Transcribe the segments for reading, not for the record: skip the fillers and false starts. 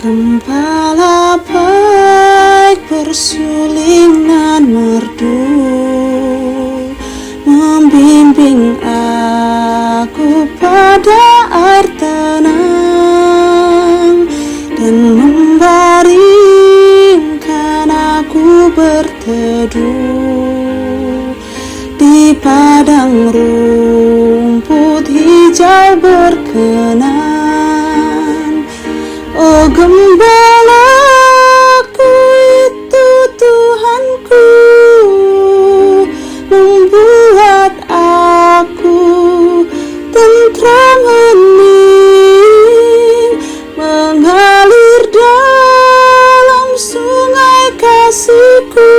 Gembala baik bersulingan merdu, membimbing aku pada air tenang, dan membaringkan aku berteduh di padang rumput hijau berkenan. Oh gembalaku itu Tuhanku, membuat aku tentram hening, mengalir dalam sungai kasih-Ku,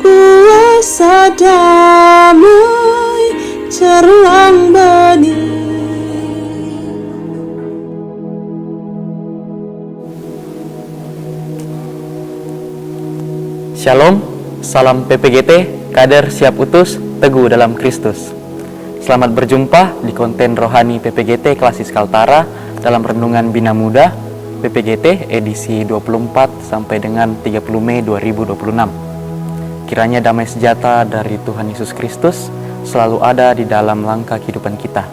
kuasa damai cemerlang bening. Shalom, salam PPGT, kader siap utus, teguh dalam Kristus. Selamat berjumpa di konten rohani PPGT Klasis Kaltara dalam Renungan Bina Muda PPGT edisi 24 sampai dengan 30 Mei 2026. Kiranya damai sejahtera dari Tuhan Yesus Kristus selalu ada di dalam langkah kehidupan kita.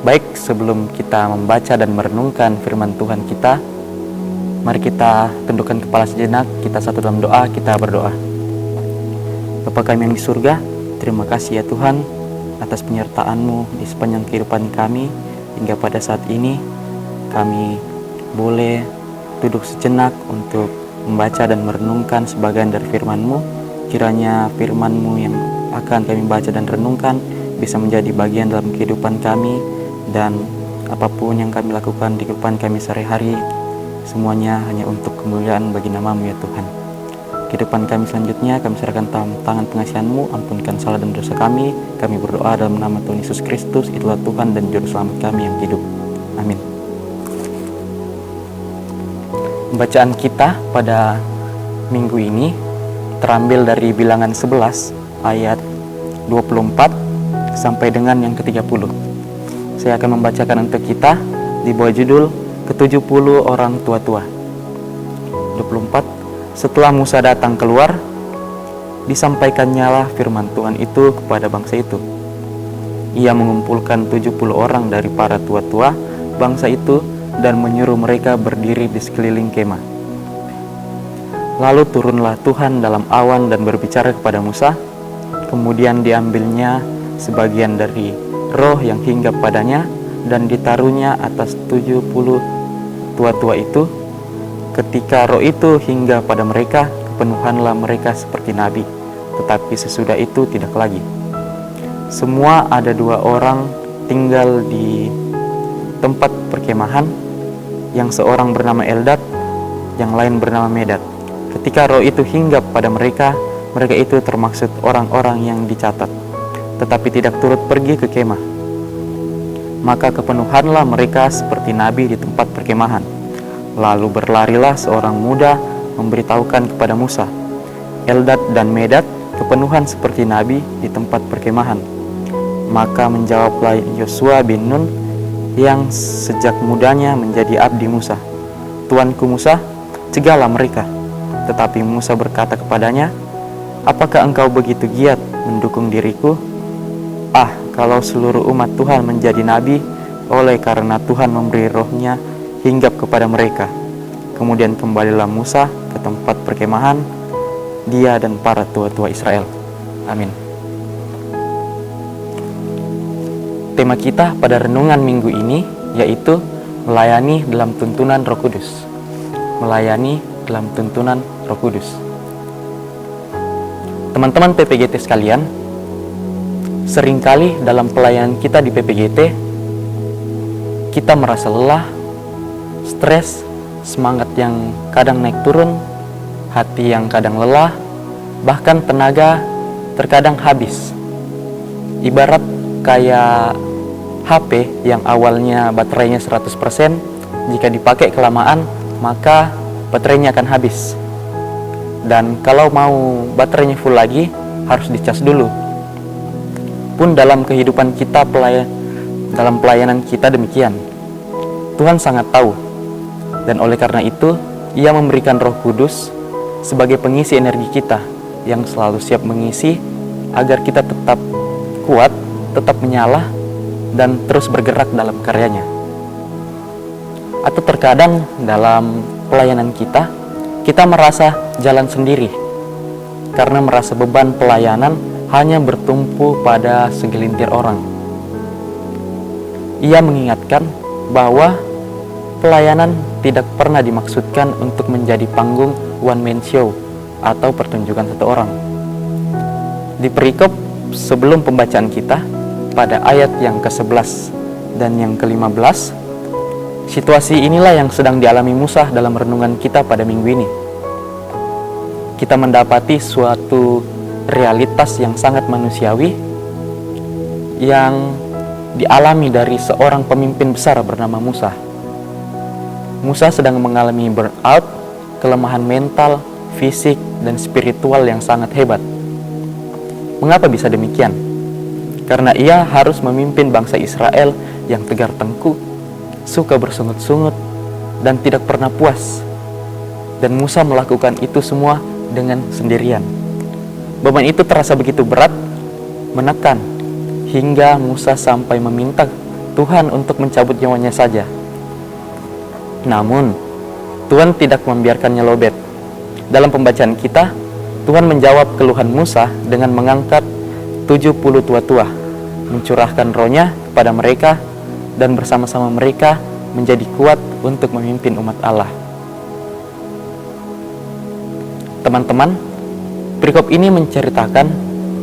Baik, sebelum kita membaca dan merenungkan firman Tuhan kita, mari kita tundukkan kepala sejenak, kita satu dalam doa, kita berdoa. Bapa kami yang di surga, terima kasih ya Tuhan atas penyertaan-Mu di sepanjang kehidupan kami hingga pada saat ini kami boleh duduk sejenak untuk membaca dan merenungkan sebagian dari firman-Mu. Kiranya firman-Mu yang akan kami baca dan renungkan bisa menjadi bagian dalam kehidupan kami, dan apapun yang kami lakukan di kehidupan kami sehari-hari, semuanya hanya untuk kemuliaan bagi nama-Mu ya Tuhan. Kehidupan kami selanjutnya kami serahkan dalam tangan pengasihan-Mu. Ampunkan salah dan dosa kami. Kami berdoa dalam nama Tuhan Yesus Kristus, itulah Tuhan dan Juru Selamat kami yang hidup. Amin. Bacaan kita pada minggu ini terambil dari Bilangan 11 ayat 24 sampai dengan yang ke-30. Saya akan membacakan untuk kita di bawah judul ke-70 orang tua-tua. 24. Setelah Musa datang keluar, disampaikannyalah firman Tuhan itu kepada bangsa itu. Ia mengumpulkan 70 orang dari para tua-tua bangsa itu dan menyuruh mereka berdiri di sekeliling kemah. Lalu turunlah Tuhan dalam awan dan berbicara kepada Musa. Kemudian diambilnya sebagian dari roh yang hinggap padanya dan ditaruhnya atas 70 tua-tua itu. Ketika roh itu hingga pada mereka, kepenuhanlah mereka seperti nabi, tetapi sesudah itu tidak lagi. Semua ada 2 orang tinggal di tempat perkemahan, yang seorang bernama Eldad, yang lain bernama Medad. Ketika roh itu hinggap pada mereka, mereka itu termaksud orang-orang yang dicatat, tetapi tidak turut pergi ke kemah. Maka kepenuhanlah mereka seperti nabi di tempat perkemahan. Lalu berlarilah seorang muda memberitahukan kepada Musa, Eldad dan Medad kepenuhan seperti nabi di tempat perkemahan. Maka menjawablah Yosua bin Nun yang sejak mudanya menjadi abdi Musa, Tuanku Musa, cegahlah mereka. Tetapi Musa berkata kepadanya, apakah engkau begitu giat mendukung diriku? Kalau seluruh umat Tuhan menjadi nabi, oleh karena Tuhan memberi rohnya hinggap kepada mereka. Kemudian kembalilah Musa ke tempat perkemahan, dia dan para tua-tua Israel. Amin. Tema kita pada renungan minggu ini yaitu melayani dalam tuntunan Roh Kudus. Melayani dalam tuntunan Roh Kudus. Teman-teman PPGT sekalian, seringkali dalam pelayanan kita di PPGT, kita merasa lelah, stres, semangat yang kadang naik turun, hati yang kadang lelah, bahkan tenaga terkadang habis. Ibarat kayak HP yang awalnya baterainya 100%, jika dipakai kelamaan, maka baterainya akan habis. Dan kalau mau baterainya full lagi, harus dicas dulu. Pun dalam kehidupan kita, dalam pelayanan kita demikian. Tuhan sangat tahu Dan oleh karena itu, Ia memberikan Roh Kudus sebagai pengisi energi kita yang selalu siap mengisi agar kita tetap kuat, tetap menyala, dan terus bergerak dalam karyanya. Atau terkadang dalam pelayanan kita merasa jalan sendiri karena merasa beban pelayanan hanya bertumpu pada segelintir orang. Ia mengingatkan bahwa pelayanan tidak pernah dimaksudkan untuk menjadi panggung one man show atau pertunjukan satu orang. Di perikop sebelum pembacaan kita, pada ayat yang ke-11 dan yang ke-15, situasi inilah yang sedang dialami Musa dalam renungan kita pada minggu ini. Kita mendapati suatu realitas yang sangat manusiawi yang dialami dari seorang pemimpin besar bernama Musa. Musa sedang mengalami burnout, kelemahan mental, fisik, dan spiritual yang sangat hebat. Mengapa bisa demikian? Karena ia harus memimpin bangsa Israel yang tegar tengkuk, suka bersungut-sungut, dan tidak pernah puas. Dan Musa melakukan itu semua dengan sendirian. Beban itu terasa begitu berat, menekan, hingga Musa sampai meminta Tuhan untuk mencabut nyawanya saja. Namun, Tuhan tidak membiarkannya lobet. Dalam pembacaan kita, Tuhan menjawab keluhan Musa dengan mengangkat 70 tua-tua, mencurahkan rohnya kepada mereka, dan bersama-sama mereka menjadi kuat untuk memimpin umat Allah. Teman-teman, perikop ini menceritakan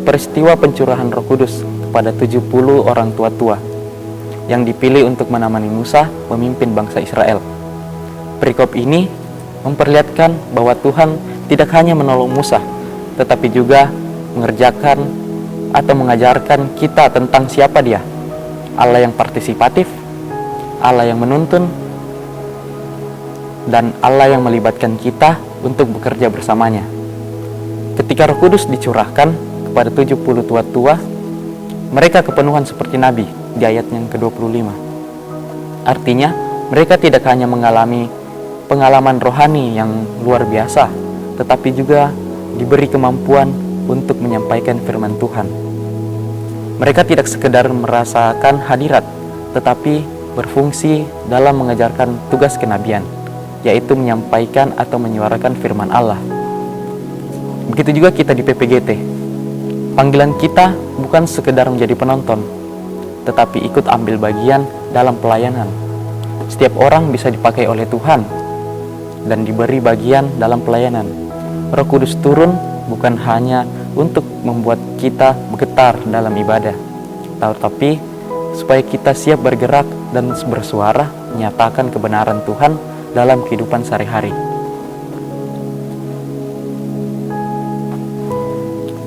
peristiwa pencurahan Roh Kudus kepada 70 orang tua-tua yang dipilih untuk menemani Musa memimpin bangsa Israel. Perikop ini memperlihatkan bahwa Tuhan tidak hanya menolong Musa, tetapi juga mengerjakan atau mengajarkan kita tentang siapa Dia. Allah yang partisipatif, Allah yang menuntun, dan Allah yang melibatkan kita untuk bekerja bersamanya. Ketika Roh Kudus dicurahkan kepada 70 tua-tua, mereka kepenuhan seperti Nabi di ayat yang ke-25. Artinya, mereka tidak hanya mengalami pengalaman rohani yang luar biasa, tetapi juga diberi kemampuan untuk menyampaikan firman Tuhan. Mereka tidak sekedar merasakan hadirat, tetapi berfungsi dalam mengajarkan tugas kenabian, yaitu menyampaikan atau menyuarakan firman Allah. Begitu juga kita di PPGT. Panggilan kita bukan sekedar menjadi penonton, tetapi ikut ambil bagian dalam pelayanan. Setiap orang bisa dipakai oleh Tuhan dan diberi bagian dalam pelayanan. Roh Kudus turun bukan hanya untuk membuat kita bergetar dalam ibadah, tetapi supaya kita siap bergerak dan bersuara menyatakan kebenaran Tuhan dalam kehidupan sehari-hari.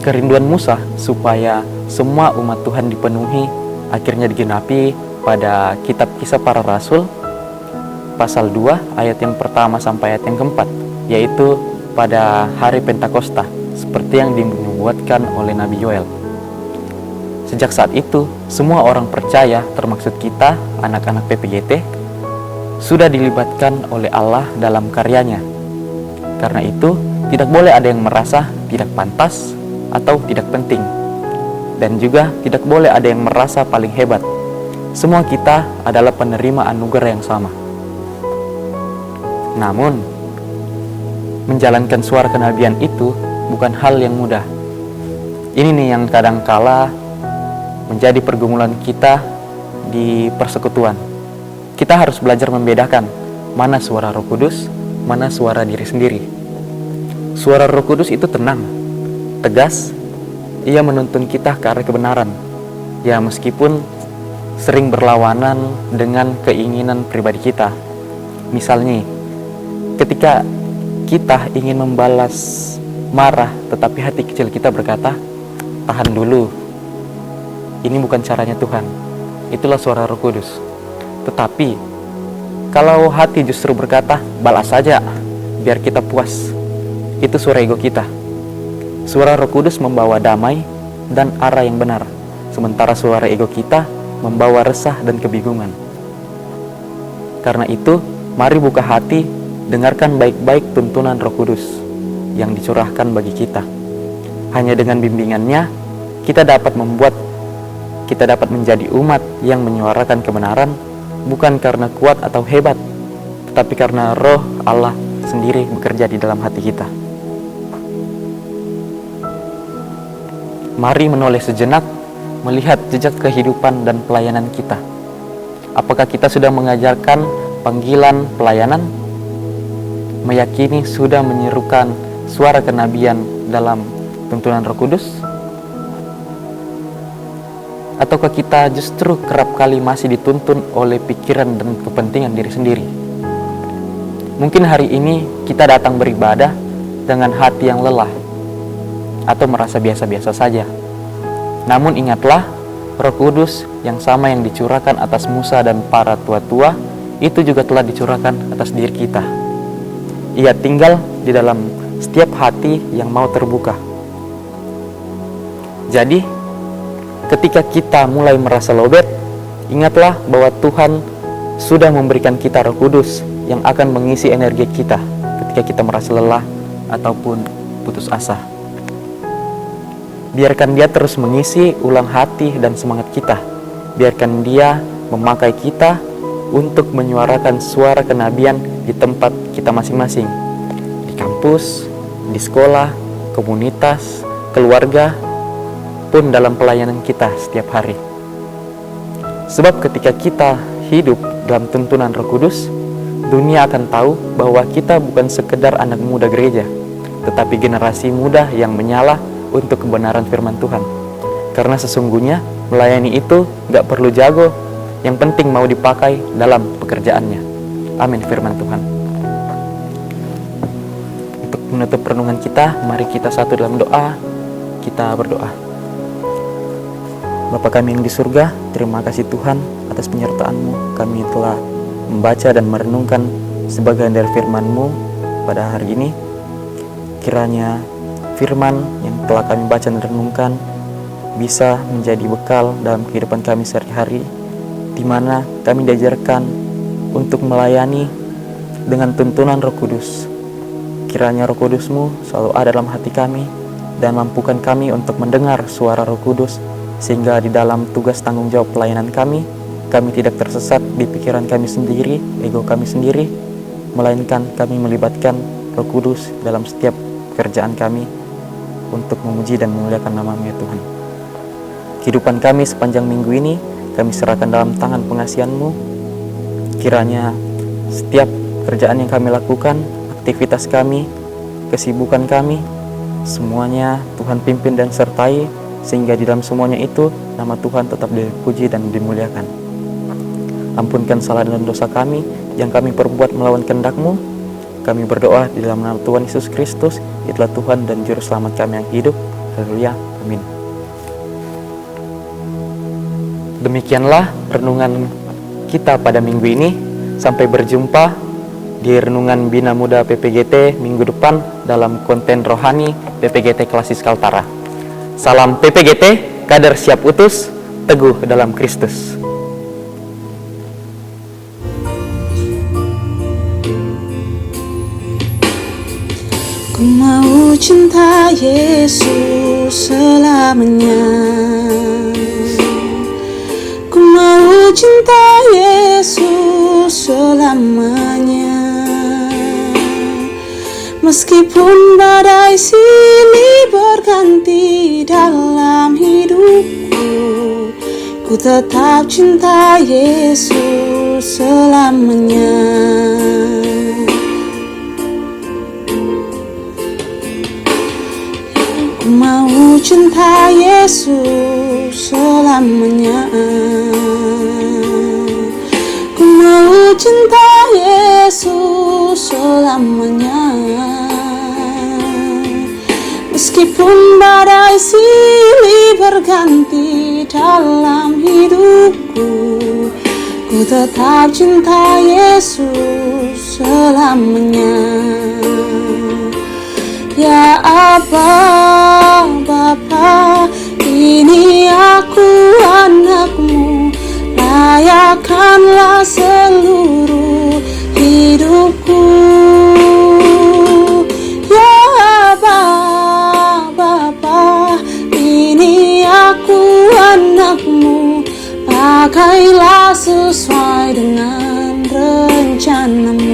Kerinduan Musa supaya semua umat Tuhan dipenuhi akhirnya digenapi pada kitab Kisah Para Rasul pasal 2 ayat yang pertama sampai ayat yang keempat, yaitu pada hari Pentakosta seperti yang dinubuatkan oleh Nabi Yoel. Sejak saat itu, semua orang percaya, termaksud kita, anak-anak PPGT, sudah dilibatkan oleh Allah dalam karyanya. Karena itu, tidak boleh ada yang merasa tidak pantas atau tidak penting. Dan juga tidak boleh ada yang merasa paling hebat. Semua kita adalah penerima anugerah yang sama. Namun, menjalankan suara kenabian itu bukan hal yang mudah. Ini nih yang kadangkala menjadi pergumulan kita di persekutuan. Kita harus belajar membedakan mana suara Roh Kudus, mana suara diri sendiri. Suara Roh Kudus itu tenang, tegas, ia menuntun kita ke arah kebenaran. Ya, meskipun sering berlawanan dengan keinginan pribadi kita. Misalnya, ketika kita ingin membalas marah, tetapi hati kecil kita berkata, tahan dulu, ini bukan caranya Tuhan. Itulah suara Roh Kudus. Tetapi kalau hati justru berkata, balas saja biar kita puas, itu suara ego kita. Suara Roh Kudus membawa damai dan arah yang benar, sementara suara ego kita membawa resah dan kebingungan. Karena itu, Mari buka hati, dengarkan baik-baik tuntunan Roh Kudus yang dicurahkan bagi kita. Hanya dengan bimbingannya, kita dapat menjadi umat yang menyuarakan kebenaran, bukan karena kuat atau hebat, tetapi karena Roh Allah sendiri bekerja di dalam hati kita. Mari menoleh sejenak, melihat jejak kehidupan dan pelayanan kita. Apakah kita sudah mengajarkan panggilan pelayanan? Meyakini sudah menyerukan suara kenabian dalam tuntunan Roh Kudus? Ataukah kita justru kerap kali masih dituntun oleh pikiran dan kepentingan diri sendiri? Mungkin hari ini kita datang beribadah dengan hati yang lelah atau merasa biasa-biasa saja. Namun ingatlah, Roh Kudus yang sama yang dicurahkan atas Musa dan para tua-tua itu juga telah dicurahkan atas diri kita. Ia tinggal di dalam setiap hati yang mau terbuka. Jadi, ketika kita mulai merasa lowbat, ingatlah bahwa Tuhan sudah memberikan kita Roh Kudus yang akan mengisi energi kita ketika kita merasa lelah ataupun putus asa. Biarkan Dia terus mengisi ulang hati dan semangat kita. Biarkan Dia memakai kita untuk menyuarakan suara kenabian di tempat kita masing-masing, di kampus, di sekolah, komunitas, keluarga, pun dalam pelayanan kita setiap hari. Sebab ketika kita hidup dalam tuntunan Roh Kudus, dunia akan tahu bahwa kita bukan sekedar anak muda gereja, tetapi generasi muda yang menyala untuk kebenaran firman Tuhan. Karena sesungguhnya melayani itu gak perlu jago, yang penting mau dipakai dalam pekerjaannya. Amin firman Tuhan. Untuk menutup renungan kita, mari kita satu dalam doa. Kita berdoa. Bapa kami yang di surga, terima kasih Tuhan atas penyertaan-Mu. Kami telah membaca dan merenungkan sebagian dari firman-Mu pada hari ini. Kiranya firman yang telah kami baca dan renungkan bisa menjadi bekal dalam kehidupan kami sehari-hari, di mana kami diajarkan untuk melayani dengan tuntunan Roh Kudus. Kiranya Roh Kudus-Mu selalu ada dalam hati kami dan mampukan kami untuk mendengar suara Roh Kudus, sehingga di dalam tugas tanggung jawab pelayanan kami tidak tersesat di pikiran kami sendiri, ego kami sendiri, melainkan kami melibatkan Roh Kudus dalam setiap pekerjaan kami untuk memuji dan memuliakan nama-Mu ya Tuhan. Kehidupan kami sepanjang minggu ini kami serahkan dalam tangan pengasihan-Mu. Kiranya setiap kerjaan yang kami lakukan, aktivitas kami, kesibukan kami, semuanya Tuhan pimpin dan sertai, sehingga di dalam semuanya itu nama Tuhan tetap dipuji dan dimuliakan. Ampunkan salah dan dosa kami yang kami perbuat melawan kehendak-Mu. Kami berdoa di dalam nama Tuhan Yesus Kristus, itulah Tuhan dan Juru Selamat kami yang hidup. Haleluya, amin. Demikianlah renungan kita pada minggu ini. Sampai berjumpa di renungan Bina Muda PPGT minggu depan dalam konten rohani PPGT Klasis Kaltara. Salam PPGT, kader siap utus, teguh dalam Kristus. Ku mau cinta Yesus selamanya. Ku mau cinta Yesus selamanya. Meskipun badai silih berganti dalam hidupku, ku tetap cinta Yesus selamanya. Ku mau cinta Yesus selamanya. Ku mau cinta Yesus selamanya. Meskipun badai silih berganti dalam hidupku, ku tetap cinta Yesus selamanya. Ya Abba, Bapa, ini aku anakmu, layakkanlah seluruh hidup rencanamu.